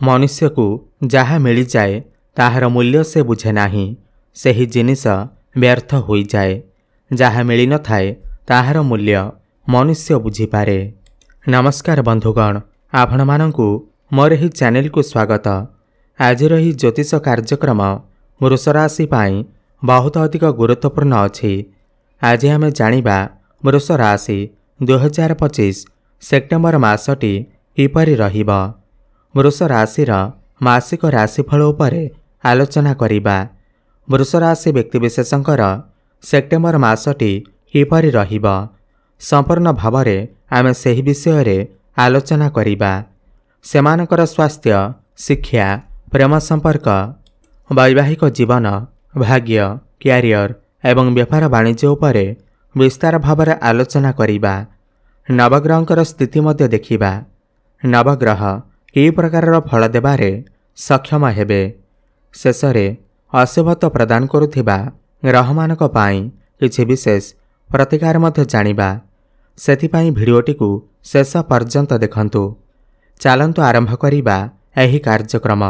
मनुष्य को जहाँ मिल जाए ताहार मूल्य से बुझे नाही। सही जिनिस व्यर्थ हो जाए। जहाँ मिल न थाए ताहार मूल्य मनुष्य बुझीपारे। नमस्कार बंधुगण, आपण मानंकु मोर ही चैनल को स्वागत। आज ही ज्योतिष कार्यक्रम वृष राशि पाई बहुत अधिक गुरुत्वपूर्ण अच्छी। आज आम जानिबा वृष राशि 2025 सेप्टेम्बर मासटी किपरि रहिबा। वृष राशिर मासिक राशिफल उपरे आलोचना करिबा। वृष राशि व्यक्तिविशेषंकर सेप्टेम्बर मासटी किपरि रहिबा संपूर्ण भावरे आमे सेही विषय आलोचना करिबा। सेमानकर स्वास्थ्य, शिक्षा, प्रेम संपर्क, वैवाहिक जीवन, भाग्य, क्यारियर एवं व्यापार वाणिज्य उपरे विस्तार भावरे आलोचना करिबा। नवग्रहंकर स्थिति मध्य देखिबा। नवग्रह कि प्रकार फल देबारे सक्षम हेबे। शेषरे अशुभत्व प्रदान करुथिबा ग्रहमानक पाई किछि विशेष प्रतिकार मध्य जानिबा। सेथिपाई भिडियोटी को शेष पर्यंत देखंतु। चालंतु आरंभ करिबा एही कार्यक्रम,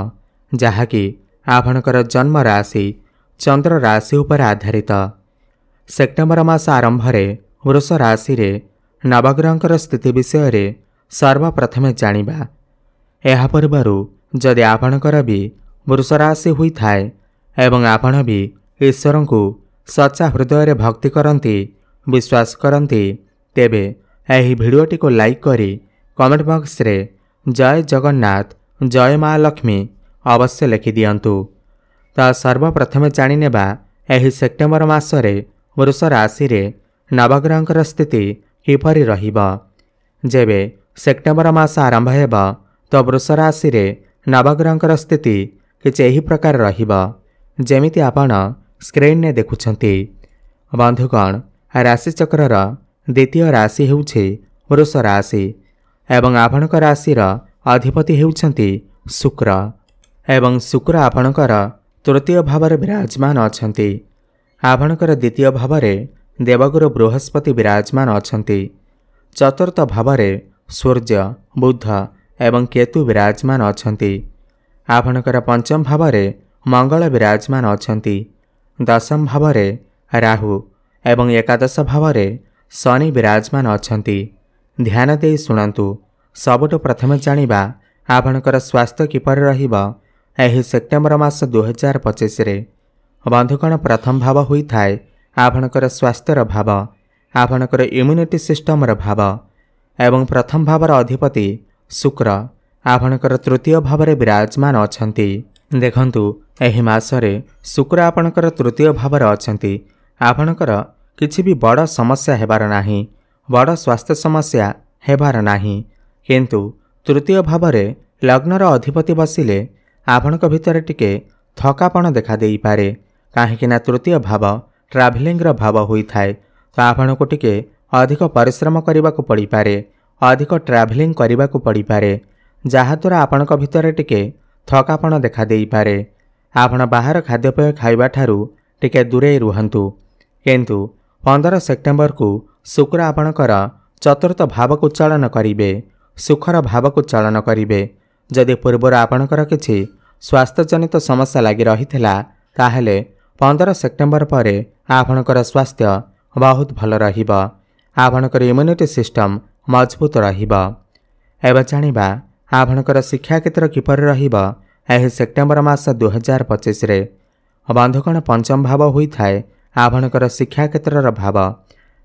जहाँकि आपणकर जन्म राशि चंद्र राशि उपर आधारित। सेप्टेम्बर मास आरंभरे वृष राशि रे नवग्रहंकर स्थिति विषय सर्वप्रथमे जानिबा। एहा पूर्वरु जदि आपणकर भी वृष राशि हुई थाए एवं आपण भी ईश्वर को सच्चा हृदय भक्ति करती, विश्वास करती, तेबे एही भिडियोटी को लाइक करी कमेंट बॉक्स रे जय जगन्नाथ, जय माँ लक्ष्मी अवश्य लिखि दियंतु। तो सर्वप्रथमे जानिनेबा एही सेप्टेम्बर मासरे वृष राशि रे नवग्रहंकर स्थिति किपरि रहिबा। जेबे सेप्टेम्बर मास आरंभ हेबा तो वृष राशि रे नवग्रहंकर स्थिति किछि एही प्रकार रहिबा जेमिति आपण स्क्रीन ने देखुछंती। बंधुगण, राशि चक्रर द्वितीय राशि हेउछि वृष राशि एवं आपणक राशिर अधिपति हेउछंती शुक्र एवं शुक्र आपणकर तृतीय भावरे विराजमान अछंती। आपणकर द्वितीय भावरे देवगुरु बृहस्पति विराजमान अछंती। चतुर्थ भावरे सूर्य, बुध एवं केतु विराजमान अछंती। आपणकर पंचम भावरे मंगल विराजमान अछंती। दशम भावरे राहु एवं एकादश भावरे शनि विराजमान अछंती। ध्यान देई सुनंतु। सबुठु प्रथमे जानिबा आपणकर स्वास्थ्य किपर रहिबा एही सेप्टेम्बर मास 2025 रे। बंधुगण, प्रथम भाव होई थाए आपणकर स्वास्थ्यर भाव, आपणकर इम्यूनिटी सिस्टमर भाव एवं प्रथम भावर अधिपति शुक्र आपणकर तृतीय भावरे विराजमान अछंती। देखंतु, एही मासरे शुक्र आपणकर तृतीय भावरे अछंती। आपणकर किछि भी बड़ समस्या हेबार नाही, बड़ स्वास्थ्य समस्या हेबार नाही। किंतु तृतीय भावरे लग्नर अधिपति बसिले आपणक भितर टिके थकापण देखा देई पारे। काहेकि ना तृतीय भाव ट्राभेलिंगर भाव होई थाए, तो आपणको टिके अधिक परिश्रम करबाकू पड़ी पारे, अधिक ट्राभेलिंग करबाकू पड़ी पारे, जहाद्वारा आपणक भितर टिके थकापण देखा देई पारे। आपण बाहर खाद्यपेय खाइबा ठारू टिके दूरे रुहंतु। किंतु 15 सेप्टेम्बर को शुक्र आपणकर चतुर्थ भाव को चलन करिवे, सुखर भाव को चलन करिवे। जदि पूर्वर आपणकर किछि स्वास्थ्य जनित समस्या लगी रहिथिला ताहेले 15 सेप्टेम्बर परे आपणकर स्वास्थ्य बहुत भल रहिबा। आपणकर इम्यूनिटी सिस्टम मजबूत रहिबा। एबे जानिबा आपणकर शिक्षा क्षेत्र किपर रहिबा एही सेप्टेम्बर मास 2025 रे। बंधुगण, पंचम भाव होई थाए आपणकर शिक्षा क्षेत्रर भाव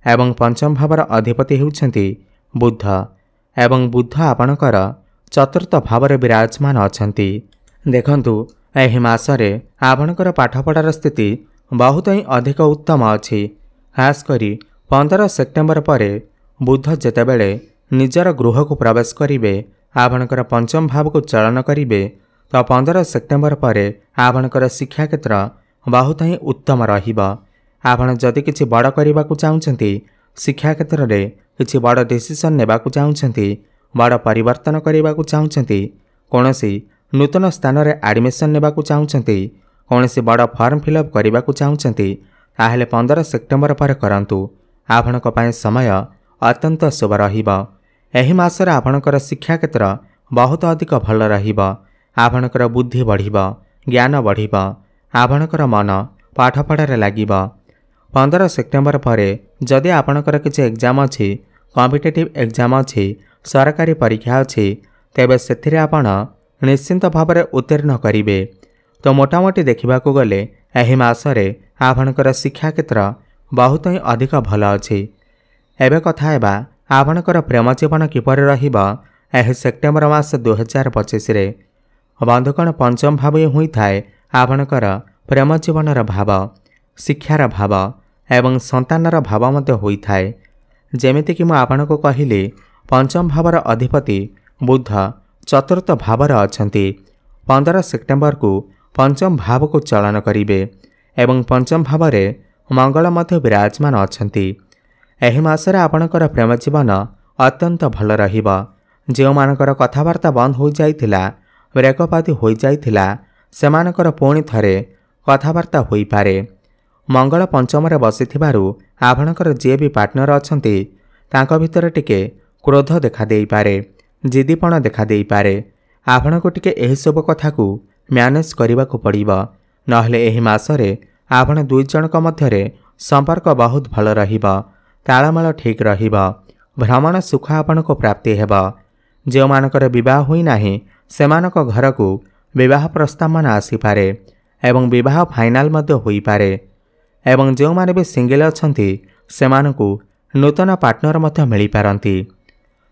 एवं पंचम भावर अधिपति हेउछंती बुध एवं बुध आपणकर चतुर्थ भावरे विराजमान अछंती। देखंतु, एही मासरे आपणकर पाठपढ़ार स्थिति बहुत ही अधिक उत्तम अछि। खास करी 15 सेप्टेम्बर परे बुध जेतेबेले निजर गृह को प्रवेश करिवे, आपणकर पंचम भाव को चलन करिवे, तो 15 सेप्टेम्बर परे आपणकर शिक्षा क्षेत्र बहुत ही उत्तम रहिबा। आपण जदि किछि बड़ करबाकू चाहुछंती, शिक्षा क्षेत्र रे किछि बड़ डिसिजन नेबाकू चाहुछंती, बड़ परिवर्तन करबाकू चाहुछंती, कोनोसी नूतन स्थान रे एडमिशन नेबाकू चाहुछंती, कोनोसी बड़ फॉर्म फिलअप करबाकू चाहुछंती, ताहेले 15 सेप्टेम्बर पर करंतु। आपणक पय समय अत्यंत शुभ रहिबा। एही मासरे आपणकर शिक्षा क्षेत्र बहुत अधिक भल रहिबा। आपणकर बुद्धि बढ़िब, ज्ञान बढ़िब, आपणकर मन पाठपढ़ार लागिब। 15 सेप्टेम्बर पर जदि आपणकर किसी एग्जाम अच्छी, कॉम्पिटिटिव एग्जाम अच्छी, सरकारी परीक्षा अच्छी, तेबे सेथिरे आपण निश्चिंत भाव में उत्तीर्ण करिवे। तो मोटामोटी देखिबाकू गले एही मासरे आपणकर शिक्षा क्षेत्र बहुत ही अधिक भल अच्छी। एबे कथा हेबा आपणकर प्रेम जीवन किपरि रहिबा एही सेप्टेम्बर मास 2025 रे। बंधुगण पंचम भाव हुई थाए आपणकर प्रेम जीवनर भाव, शिक्षार भाव एवं संतानर भाव मध्य होई थाए। जेमिति कि मु आपनको कहिली पंचम भावर अधिपति बुध चतुर्थ भावर अछंती। 15 सेप्टेम्बर को पंचम भाव को चलन करिवे एवं पंचम भावरे मंगल मध्य विराजमान अछंती। एही मासरे आपणकर प्रेम जीवन अत्यंत भल रहिबा। जो मानकर कथावार्ता बंद हो जाइथिला, ब्रेकअपादी हो जाइथिला, सेमानकर पुणी थरे कथावार्ता होई पारे। मंगल पंचम रे बसिथिबारु आपणकर जे भी पार्टनर अछंती तांको भितर टिके क्रोध देखा देई पारे, जिदीपण देखा देई पारे। आपणको टिके एही सब कथा को मैनेज करने को पड़िबा, नहले एही मासरे आपण दुई जनक मध्यरे संपर्क बहुत भल रहिबा, तालमेल ठीक रहिबा, भ्रमण सुख आपनको प्राप्ति हेबा। जो मानकर विवाह होई नाही सेमानक घर को विवाह प्रस्ताव मान आसी पारे एवं विवाह फाइनाल मध्य होई पारे। एवं जो माने भी सिंगल अछंती सेमानकु नूतन पार्टनर मध्य मिली पारंती।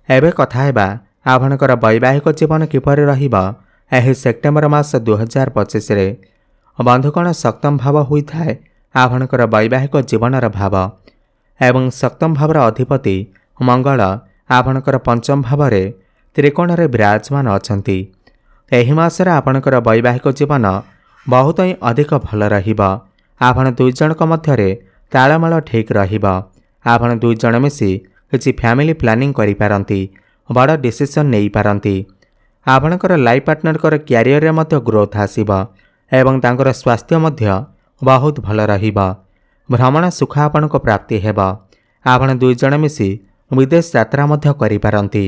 एबे कथा हेबा आपणकर वैवाहिक जीवन किपरि रहिबा एही सेप्टेम्बर मास 2025 रे। बंधुगण सप्तम भाव होई थाए आपणकर वैवाहिक जीवनर भाव एवं सप्तम भावर अधिपति मंगल आपणकर पंचम भावरे त्रिकोण रे विराजमान अछंती। एही मासरे आपणकर वैवाहिक जीवन बहुत ही अधिक भल रहिबा। आपण दुई जनक मध्यरे तालमेल ठीक रहिबा। आपण दुई जन मिसी किछि फैमिली प्लानिंग करि पारंती, बड़ डिसीजन नहीं पारंती। आपणकर लाइफ पार्टनर क्यारियर रे मध्य ग्रोथ आसीबा एवं तांकर स्वास्थ्य मध्य बहुत भल रहिबा। भ्रमण सुख आपनको प्राप्ति हेबा। आपण दुई जन मिसी विदेश यात्रा मध्य करि पारंती।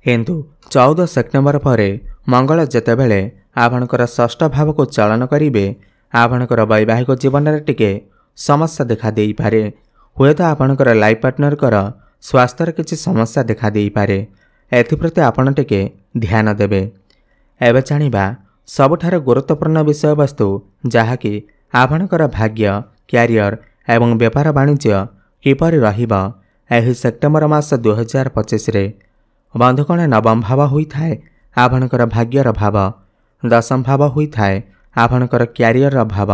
किंतु 14 सेप्टेम्बर पर मंगल जेतेबेले आपणकर षष्ठ भाव को चलन करिवे आपणकर वैवाहिक जीवन रे टिके समस्या देखा देई पारे। हुए तो आपणकर लाइफ पार्टनर स्वास्थ्य किसी समस्या देखा देई पारे। एथिप्रति आपण टिके ध्यान देबे। एबे जानिबा सबुठार गुरुत्वपूर्ण विषय वस्तु जहाँकि आपणकर भाग्य, क्यारियर एवं व्यापार वाणिज्य किपरि रहिबा एही सेप्टेम्बर मास 2025 रे। बंधुगण नवम भाव होई थाए आपणकर भाग्यर भाव, दशम भाव होई थाए आपणकर क्यारियर भाव।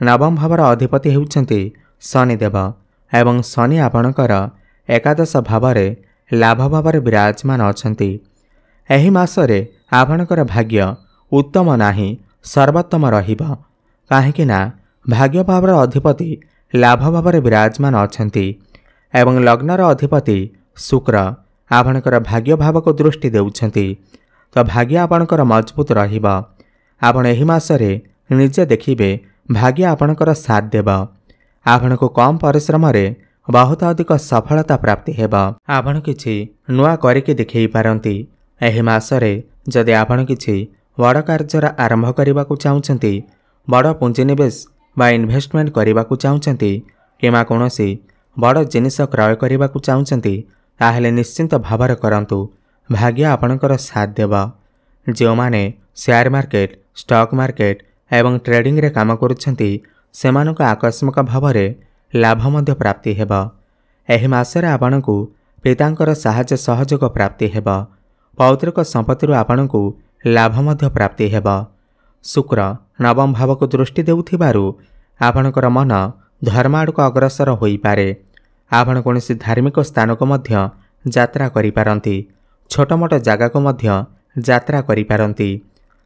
नवम भावर अधिपति हेउछंती शनिदेव एवं शनि आपणकर एकादश भावरे लाभ भावरे विराजमान अछंती। एही मासरे आपणकर भाग्य उत्तम नाही सर्वोत्तम रहिबा। काहेकि ना भाग्य भावर अधिपति लाभ भावरे विराजमान अछंती एवं लग्नर अधिपति शुक्र आपणकर भाग्य भाव को दृष्टि देउछंती। तो भाग्य आपणकर मजबूत रहिबा। आपण एही मासरे निजे देखिबे भाग्य आपणकर साथ देबा। आपनको कम परिश्रम रे बहुत अधिक सफलता प्राप्ति हेबा। आपण किछि नुआ करिके देखै पारंती। एही मासरे जदि आपण किछि बड़ कार्य आरंभ करने को चाहते, बड़ पुंजीनिवेश बा इन्वेस्टमेंट करने को चाहते किमा कौनसी बड़ जिनिस क्रय करने को चाहते ताहेले निश्चिंत भावर करंतु। भाग्य आपणकर साथ देबा। जो माने शेयर मार्केट, स्टॉक मार्केट एवं ट्रेडिंग रे काम करुछंती सेमानक आकस्मिक भावरे लाभ मध्य प्राप्ति हेबा। एही मासरे आपणकु पितांकर साहाय्य सहयोग प्राप्ति हेबा। पौत्रिक संपत्ति आपणकु लाभ मध्य प्राप्ति हेबा। शुक्र नवम भाव को दृष्टि देउथिबारु आपणकर मन धर्म आड़क अग्रसर होई पारे। आपण कौनसी धार्मिक स्थान को मध्य यात्रा करि पारंती। छोट मोट जगह को मध्य यात्रा करि पारंती।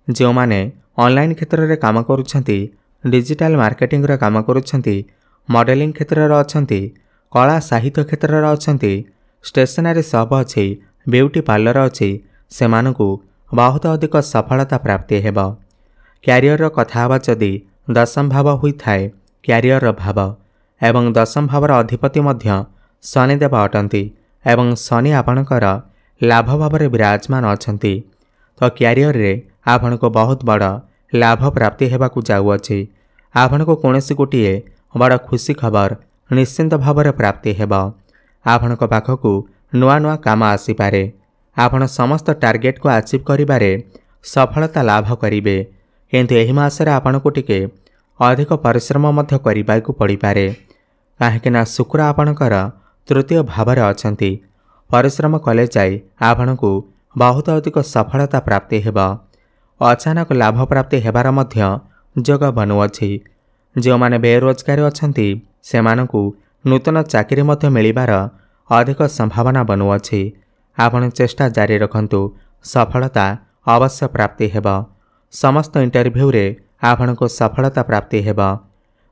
जो माने ऑनलाइन क्षेत्र रे काम करुछंती, डिजिटल मार्केटिंग रे काम करुछंती, मॉडलिंग क्षेत्र रे अछंती, कला साहित्य क्षेत्र रे अछंती, स्टेशनरी शॉप अछि, ब्यूटी पार्लर अछि, सेमानकु बहुत अधिक सफलता प्राप्ति हेबा। क्यारियर कथा हवा जदि दशम भाव होई थाए क्यारियर भाव एवं दशम भावर अधिपति मध्य शनिदेव अटंती एवं शनि आपणकर लाभ भाव विराजमान अछंती। तो क्यारियर रे आपण को बहुत बड़ लाभ प्राप्ति हेबाकु जाउअछि। आपण को कोनोसी गोटिए बड़ खुशी खबर निश्चिंत भाव प्राप्ति हेब। आपण को पाखकु नुआ नुआ काम आसीपारे। आपण समस्त टार्गेट को अचीव करिबारे सफलता लाभ करिवे, किंतु एही मासरे आपण को टिके अधिक परिश्रम मध्य करिबाकु पड़िपारे। काहेकि ना शुक्र आपणकर तृतीय भाव अछंती। परिश्रम कले जाई आपण को बहुत अधिक सफलता प्राप्ति हेब। अचानक लाभ प्राप्ति हेबार मध्य जोग बनुअछि। जो माने बेरोजगार अछंती सेमानकु नूतन चाकरी मध्य मिलिबार अधिक संभावना बनुअछि। आपण चेष्टा जारी रखंतु, सफलता अवश्य प्राप्ति हेब। समस्त इंटरव्यू रे आपण को सफलता प्राप्ति हेब।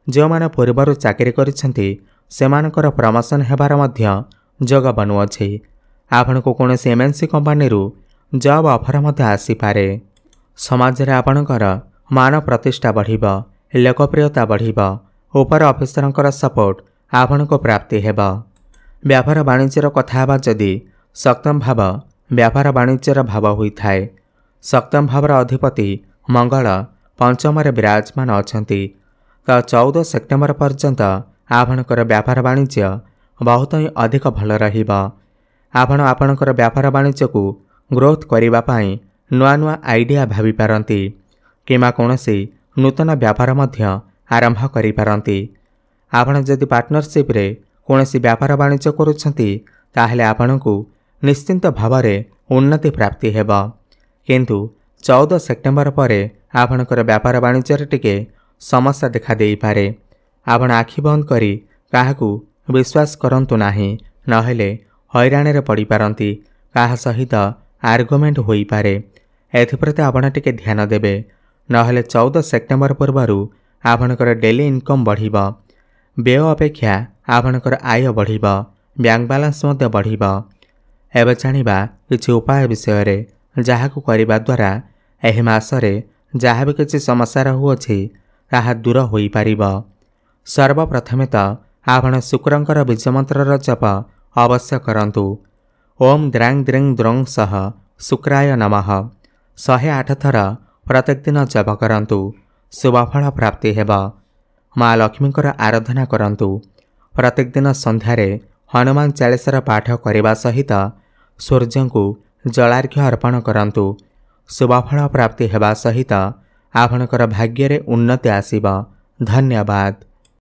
जो माने पूर्वरु चाकरी करिसेंती सेमानकर प्रमोशन हेबार मध्य जोग बनुअछि। आपण को कोनोसी एमएनसी कंपनी रु जॉब ऑफर मध्य आसी पारे। समाज रे आपणकर मान प्रतिष्ठा बढ़िब, लोकप्रियता बढ़िब। ऊपर ऑफिसरंकर सपोर्ट आपण को प्राप्ति हेब। व्यापार वाणिज्यर कथा हेबा जदि सप्तम भाव व्यापार वाणिज्यर भाव होइथाय। सप्तम भावर अधिपति मंगल पंचम विराजमान अछंती। तो 14 सेप्टेम्बर पर्यंत आपणकर व्यापार वाणिज्य बहुत ही अधिक भल रहिब। आपण आपणकर व्यापार वाणिज्य को ग्रोथ करिबा पई नुआ नुआ आइडिया भाभी पारंती, किमा कोनोसी नूतन व्यापार मध्य आरंभ करि पारंती। आपण जदि पार्टनरशिप रे कोनोसी व्यापार वाणिज्य करूछंती ताहले आपणकु निश्चिंत भावरे उन्नति प्राप्ति हेब। किंतु 14 सेप्टेम्बर परे आपणकर व्यापार वाणिज्य टिके समस्या देखा देई पारे। आपण आखि बंद करी काहाकू विश्वास करंतु नाही, नहेले हैराण रे पड़ी पारंती। काहा सहित आर्गुमेंट होई पारे। एथिप्रति आपण टिके ध्यान देबे, नहेले 14 सेप्टेम्बर पूर्वरु आपणकर डेली इनकम बढ़िब। व्यय अपेक्षा आपणकर आय बढ़िब, बैंक बैलेंस मध्य बढ़िब। एबे जानिबा किछि उपाय विषय रे जाहाकू करिबा द्वारा एहि मासरे जहाँ भी किसी समस्या रहुअछि ताहा दूर होई पारिब। सर्वप्रथमे तो आपण शुक्रंकर बीज मंत्रर जप अवश्य करंतु। ओम द्रांग द्रिंग द्रौं सह शुक्राय नमः 108 थर प्रत्येक दिन जप करंतु। शुभफल प्राप्ति हेब। माँ लक्ष्मीकर आराधना करंतु। प्रत्येक दिन संध्यारे हनुमान चालीसार पाठ करने सहित सूर्य को जलार्घ्य अर्पण करंतु। शुभफल प्राप्ति हेबा सहित आपणकर भाग्य रे उन्नति आसीब। धन्यवाद।